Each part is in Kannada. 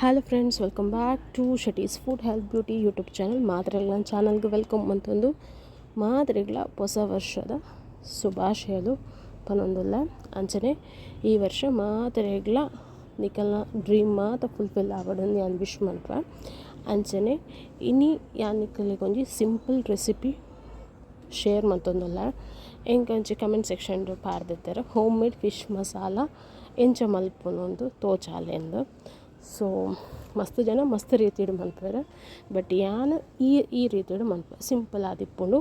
Hello friends, welcome back to Shetty's food health beauty YouTube channel. ಮಾತ್ರೆಗಳ ನನ್ನ ಚಾನಲ್ಗೆ ವೆಲ್ಕಮ್ ಅಂತಂದು ಮಾತ್ರೆಗಳ ಹೊಸ ವರ್ಷದ ಶುಭಾಶಯలు ಪನೊಂದುಲ್ಲ ಅಂಚನೆ ಈ ವರ್ಷ ಮಾತ್ರೆಗಳ ನಿಕಲ್ನ ಡ್ರೀಮ್ ಮಾತ ಫುಲ್ಫಿಲ್ ಆಗೋದನ್ನು ನಾನು ವಿಶ್ ಮಾಡ್ಪೆ. ಅಂಚನೆ ಇನಿ ಯಾನ್ ನಿಕಲಿಗೆ ಒಂಜಿ ಸಿಂಪಲ್ ರೆಸಿಪಿ ಶೇರ್ ಮತ್ತೊಂದಲ್ಲ ಎಂಕೊಂಚಿ ಕಮೆಂಟ್ ಸೆಕ್ಷನ್ ಪಾರ್ದಿರ್ತಾರೆ. ಹೋಮ್ ಮೇಡ್ ಫಿಶ್ ಮಸಾಲ ಎಂಚ ಮಲ್ಪೊಂದು ತೋಚಾಲೆ ಎಂದು. ಸೊ ಮಸ್ತ್ ಜನ ಮಸ್ತ್ ರೀತಿಡು ಮಲ್ಪೆರ್, ಬಟ್ ಯಾನ್ ಈ ರೀತಿಡು ಮಲ್ಪೆ ಸಿಂಪಲ್ ಆದಿಪ್ಪುಂಡು,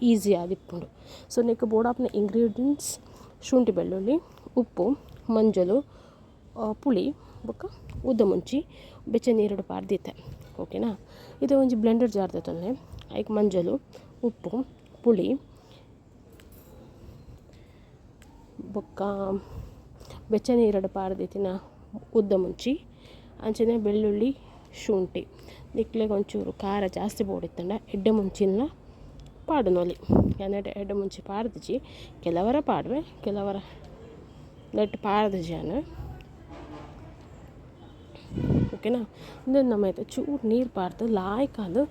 ಈಸಿ ಆದಿಪ್ಪುಂಡು. ಸೊ ನೆಕ್ ಬೋಡಾಪ್ನ ಇಂಗ್ರೀಡಿಯೆಂಟ್ಸ್ ಶುಂಠಿ ಬೆಳ್ಳುಳ್ಳಿ, ಉಪ್ಪು, ಮಂಜಲು, ಪುಳಿ ಬೊಕ್ಕ ಉದ್ದ ಮುಂಚಿ ಬೆಚ್ಚ ನೀರುಡು ಪಾರ್ದಿತ್ತೆ. ಓಕೆನಾ. ಇದು ಒಂಜಿ ಬ್ಲೆಂಡರ್ ಜಾರ್ ತಂದೆ ಐಕ್ ಮಂಜಲು, ಉಪ್ಪು, ಪುಳಿ ಬೊಕ್ಕ ಬೆಚ್ಚ ನೀರುಡು ಪಾರ್ದಿತ್ತಿನ ಉದ್ದ ಮುಂಚಿ ಅಂಚನೆ ಬೆಳ್ಳುಳ್ಳಿ ಶುಂಠಿ ನಿಕ್ಲೆಗೆ ಒಂಚೂರು ಖಾರ ಜಾಸ್ತಿ ಬೋಡಿತ್ತಂಡ ಎಡ್ಡೆ ಮುಂಚಿನ ಪಾಡುನೊಲಿ ಯಾನೆಡೆ ಎಡ್ಡೆ ಮುಂಚಿ ಪಾಡ್ದಿಜಿ ಕೆಲವರ ಪಾಡುವೆ ಕೆಲವರ ನೆಟ್ ಪಾಡ್ದಿಜಿ ಅನ್ನ. ಓಕೆನಾ. ಇಂದು ನಮ್ಮೈತೆ ಚೂರು ನೀರು ಪಾಡ್ದು ಲಾಯ್ಕಾದು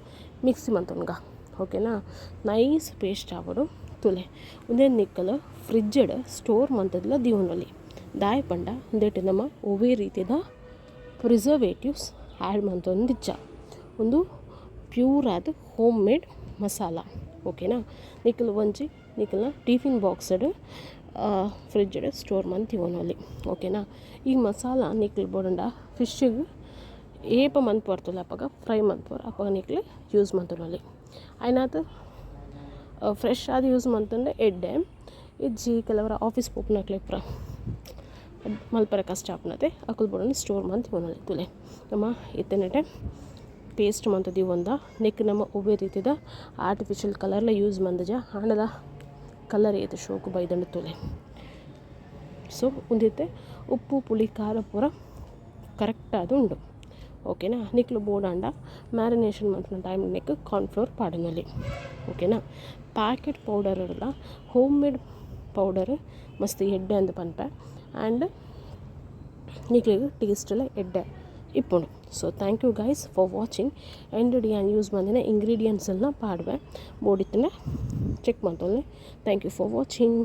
ಮಿಕ್ಸಿ ಮಂತೊನ್ಗ. ಓಕೆನಾ. ನೈಸ್ ಪೇಸ್ಟ್ ಆಗೋಡು ತುಲೆ ಒಂದೇ ನಿಕ್ಕಲು ಫ್ರಿಜ್ಜಡ್ ಸ್ಟೋರ್ ಮಂತದ್ಲ ದಿವನೊಲಿ ದಾಯ ಪಂಡ ಒಂದೇಟು ನಮ್ಮ ಒವೇ ರೀತಿಯ ಪ್ರಿಸರ್ವೇಟಿವ್ಸ್ ಆ್ಯಡ್ ಮಂತೊಂದಿಜ್ಜ ಒಂದು ಪ್ಯೂರ್ ಆದ ಹೋಮ್ ಮೇಡ್ ಮಸಾಲ. ಓಕೆನಾ. ನಿಕ್ಕಲು ಒಂಜಿ ನಿಕ್ಕಲ್ನ ಟಿಫಿನ್ ಬಾಕ್ಸಡ್ ಫ್ರಿಜ್ಜಡ್ ಸ್ಟೋರ್ ಮಂತ್ ಇವನಲ್ಲಿ. ಓಕೆನಾ. ಈ ಮಸಾಲ ನಿಕ್ಕಲು ಬೋಡಂಡ ಫಿಶ್ಗೆ ಏಪ ಮಂತ್ ಬರ್ತಲ್ಲ ಅಪ್ಪಾಗ ಫ್ರೈ ಮಂತ್ ಅಪ್ಪಾಗ ನಿಕ್ಕಲು ಯೂಸ್ ಮಂತೊನಲ್ಲಿ ಐನಾತು ಫ್ರೆಶ್ ಆದ ಯೂಸ್ ಮಂತಂಡೆ ಎಡ್ಡೆ ಇಜ್ಜಿ ಕೆಲವರ ಆಫೀಸ್ ಪೋಪ್ನಕ್ಲೆ ಪ್ರ ಮಲ್ಪರ ಕಷ್ಟ ಆಪ್ನತೆ ಅಕಲ್ ಬೋಡನ್ನು ಸ್ಟೋರ್ ಮಂತ್ ಇವನಲ್ಲಿ ತುಲೆ ನಮ್ಮ ಇತ್ತನೆಟೆ ಪೇಸ್ಟ್ ಮಂತದಿ ಒಂದ ನೆಕ್ ನಮ್ಮ ಒಬ್ಬೇ ರೀತಿದ ಆರ್ಟಿಫಿಷಿಯಲ್ ಕಲರ್ಲ ಯೂಸ್ ಮಂದಜ ಹಣದ ಕಲರ್ ಏತು ಶೋಕು ಬೈದಂಡು ತುಲೆ. ಸೊ ಒಂದಿತ್ತೆ ಉಪ್ಪು ಪುಳಿ ಖಾರ ಪೂರ ಕರೆಕ್ಟ್ ಅದು ಉಂಡು. ಓಕೆನಾ. ನಿಕ್ಲು ಬೋಡಾಂಡ ಮ್ಯಾರಿನೇಷನ್ ಮಂತ್ನ ಟೈಮ್ ನೆಕ್ ಕಾರ್ನ್ಫ್ಲೋರ್ ಪಾಡನಲ್ಲಿ. ಓಕೆನಾ. ಪ್ಯಾಕೆಟ್ ಪೌಡರ್ ಇರಲ್ಲ, ಹೋಮ್ ಮೇಡ್ ಪೌಡರ್ ಮಸ್ತ್ ಎಡ್ಡೆ ಅಂದು ಪನ್ಪೆ ಆ್ಯಂಡ್ ನಿಕ್ಲಿಗೆ ಟೇಸ್ಟೆಲ್ಲ ಎಡ್ಡೆ ಇಪ್ಪುಂಡು. So thank you guys for watching. And ಯಾನ್ ಯೂಸ್ ಬಂದಿನ ಇಂಗ್ರೀಡಿಯೆಂಟ್ಸ್ ಎಲ್ಲ ಪಾಡುವೆ ಬೋಡಿತ್ತಂಡೆ ಚೆಕ್ ಮಾಡ್ತೊಳ್ಳೆ. Thank you for watching.